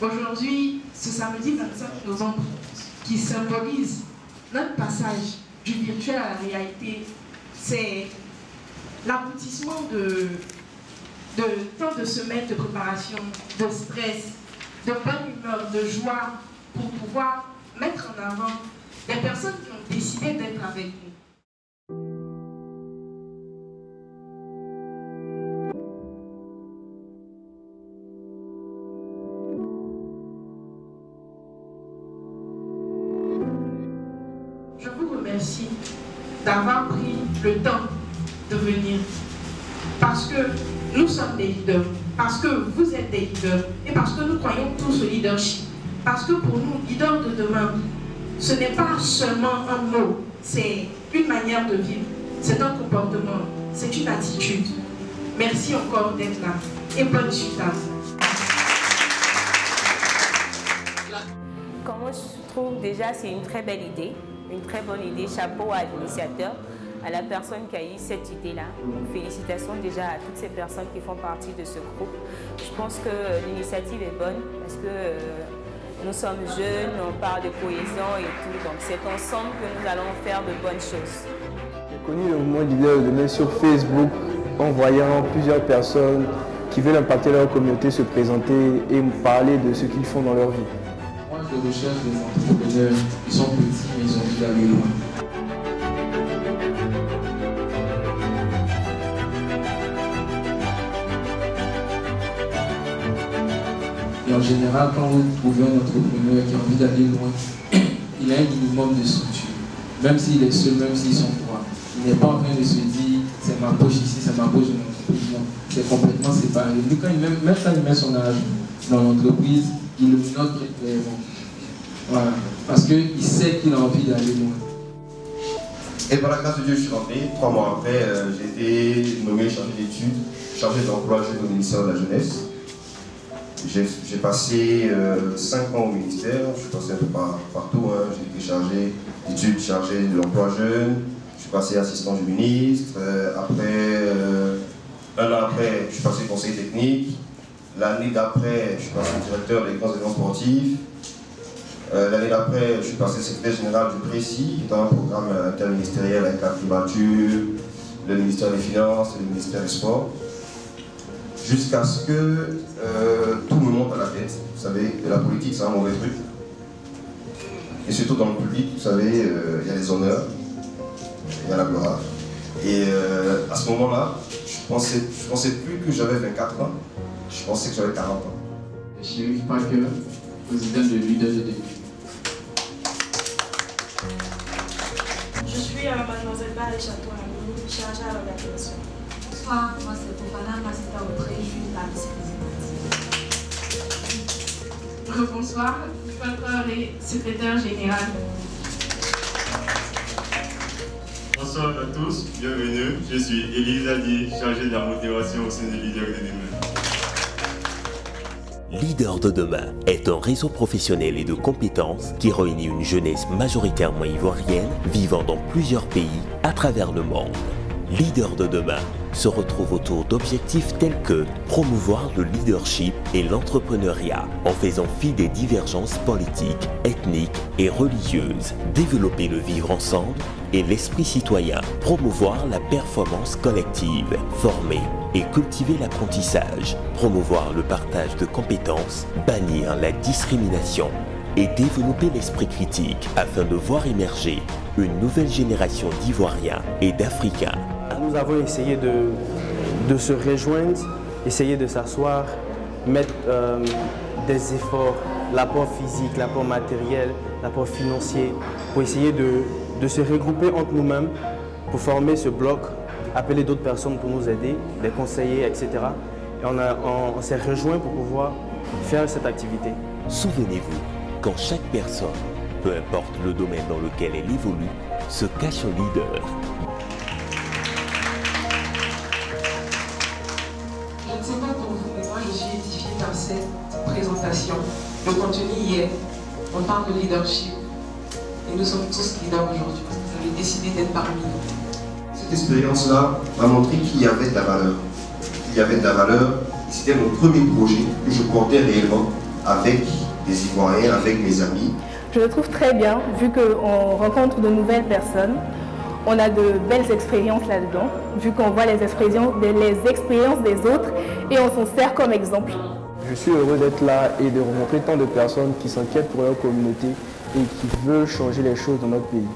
Aujourd'hui, ce samedi 25 novembre, qui symbolise notre passage du virtuel à la réalité, c'est l'aboutissement de tant de semaines de préparation, de stress, de bonne humeur, de joie, pour pouvoir mettre en avant des personnes qui ont décidé d'être avec nous. Je vous remercie d'avoir pris le temps de venir, parce que nous sommes des leaders, parce que vous êtes des leaders, et parce que nous croyons tous au leadership. Parce que pour nous, leaders de demain, ce n'est pas seulement un mot, c'est une manière de vivre, c'est un comportement, c'est une attitude. Merci encore d'être là, et bonne suite à vous. Comment je trouve déjà, c'est une très belle idée, une très bonne idée. Chapeau à l'initiateur, à la personne qui a eu cette idée-là. Félicitations déjà à toutes ces personnes qui font partie de ce groupe. Je pense que l'initiative est bonne parce que nous sommes jeunes, on parle de cohésion et tout. Donc c'est ensemble que nous allons faire de bonnes choses. J'ai connu le mouvement Leader de demain sur Facebook en voyant plusieurs personnes qui veulent impacter leur communauté se présenter et me parler de ce qu'ils font dans leur vie. Moi, je recherche des entrepreneurs, ils sont petits mais ils ont envie d'aller loin. Et en général, quand vous trouvez un entrepreneur qui a envie d'aller loin, il a un minimum de structure. Même s'il est seul, même s'ils sont trois. Il n'est pas en train de se dire, c'est ma poche ici, c'est ma poche de l'entreprise. Non, c'est complètement séparé. Lui, même quand il met son argent dans l'entreprise, il le note très clairement. Voilà. Parce qu'il sait qu'il a envie d'aller loin. Et par la grâce de Dieu, je suis rentré. 3 mois après, j'ai été nommé chargé d'études, chargé d'emploi jeune au ministère de la Jeunesse. J'ai passé 5 ans au ministère, je suis passé un peu partout. Hein. J'ai été chargé d'études, chargé de l'emploi jeune, je suis passé assistant du ministre. Un an après, je suis passé conseiller technique. L'année d'après, je suis passé directeur des grands événements sportifs. L'année d'après, je suis passé secrétaire général du Précis, qui est un programme interministériel avec la primature, le ministère des Finances et le ministère des Sports. Jusqu'à ce que tout me monte à la tête. Vous savez, la politique, c'est un mauvais truc. Et surtout dans le public, vous savez, il y a les honneurs, il y a la gloire. Et à ce moment-là, je pensais plus que j'avais 24 ans, je pensais que j'avais 40 ans. Chérif Parker, président de Leader de demain. Je suis mademoiselle Barre Château Amou, chargée à l'organisation. Bonsoir, moi c'est Fofana, assistant au préjuge, la vice-présidente. Bonsoir, Paul secrétaire général. Bonsoir à tous, bienvenue. Je suis Élise Allier, chargée de la motivation au sein de Leader de demain. Leader de demain est un réseau professionnel et de compétences qui réunit une jeunesse majoritairement ivoirienne vivant dans plusieurs pays à travers le monde. Leader de demain se retrouve autour d'objectifs tels que promouvoir le leadership et l'entrepreneuriat en faisant fi des divergences politiques, ethniques et religieuses, développer le vivre ensemble et l'esprit citoyen, promouvoir la performance collective, former et cultiver l'apprentissage, promouvoir le partage de compétences, bannir la discrimination et développer l'esprit critique afin de voir émerger une nouvelle génération d'Ivoiriens et d'Africains. Nous avons essayé de se rejoindre, essayer de s'asseoir, mettre des efforts, l'apport physique, l'apport matériel, l'apport financier, pour essayer de se regrouper entre nous-mêmes pour former ce bloc, appeler d'autres personnes pour nous aider, des conseillers, etc. Et on s'est rejoints pour pouvoir faire cette activité. Souvenez-vous, quand chaque personne, peu importe le domaine dans lequel elle évolue, se cache un leader. Je ne sais pas pour vous, mais moi je suis édifiée par cette présentation. Le contenu y est. On parle de leadership. Et nous sommes tous leaders aujourd'hui. Vous avez décidé d'être parmi nous. Cette expérience-là m'a montré qu'il y avait de la valeur. Il y avait de la valeur. C'était mon premier projet que je portais réellement avec des Ivoiriens, avec mes amis. Je le trouve très bien, vu qu'on rencontre de nouvelles personnes. On a de belles expériences là-dedans, vu qu'on voit les expériences des autres et on s'en sert comme exemple. Je suis heureux d'être là et de rencontrer tant de personnes qui s'inquiètent pour leur communauté et qui veulent changer les choses dans notre pays.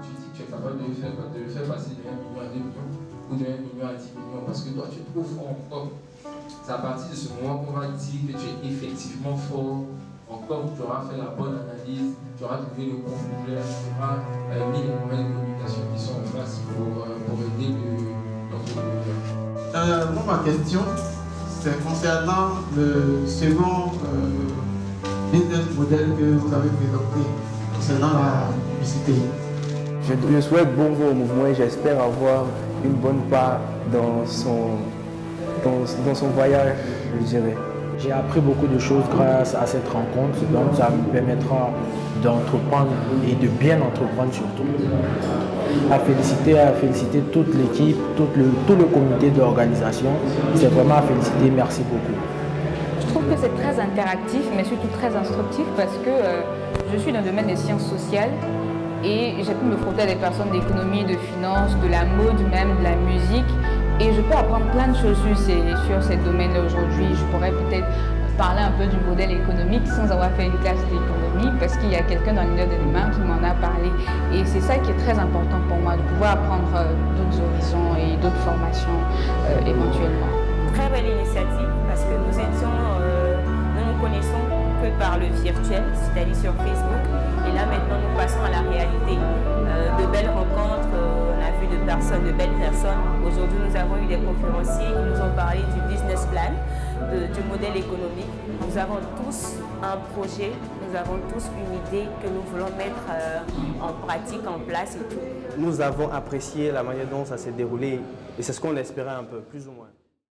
Tu dis que tu es capable de le faire passer de 1 million à 2 millions ou de 1 million à 10 millions parce que toi tu es profond encore. C'est à partir de ce moment qu'on va dire que tu es effectivement fort encore, tu auras fait la bonne analyse, tu auras trouvé le bon projet, tu auras mis les moyens de communication qui sont en place pour aider l'entrepreneur. Moi, ma question, c'est concernant le second business model que vous avez présenté concernant la publicité. Je souhaite bon vent au mouvement et j'espère avoir une bonne part dans son voyage, je dirais. J'ai appris beaucoup de choses grâce à cette rencontre, donc ça me permettra d'entreprendre et de bien entreprendre surtout. À féliciter toute l'équipe, tout le comité d'organisation. C'est vraiment à féliciter, merci beaucoup. Je trouve que c'est très interactif, mais surtout très instructif parce que je suis dans le domaine des sciences sociales. Et j'ai pu me frotter à des personnes d'économie, de finance, de la mode même, de la musique. Et je peux apprendre plein de choses sur ces domaines-là aujourd'hui. Je pourrais peut-être parler un peu du modèle économique sans avoir fait une classe d'économie parce qu'il y a quelqu'un dans l'univers de demain qui m'en a parlé. Et c'est ça qui est très important pour moi, de pouvoir apprendre d'autres horizons et d'autres formations éventuellement. Très belle initiative parce que nous nous connaissons que par le virtuel, c'est-à-dire sur Facebook. Et là maintenant nous passons à la réalité. De belles rencontres, on a vu de belles personnes. Aujourd'hui nous avons eu des conférenciers qui nous ont parlé du business plan, du modèle économique. Nous avons tous un projet, nous avons tous une idée que nous voulons mettre en pratique, en place et tout. Nous avons apprécié la manière dont ça s'est déroulé et c'est ce qu'on espérait un peu, plus ou moins.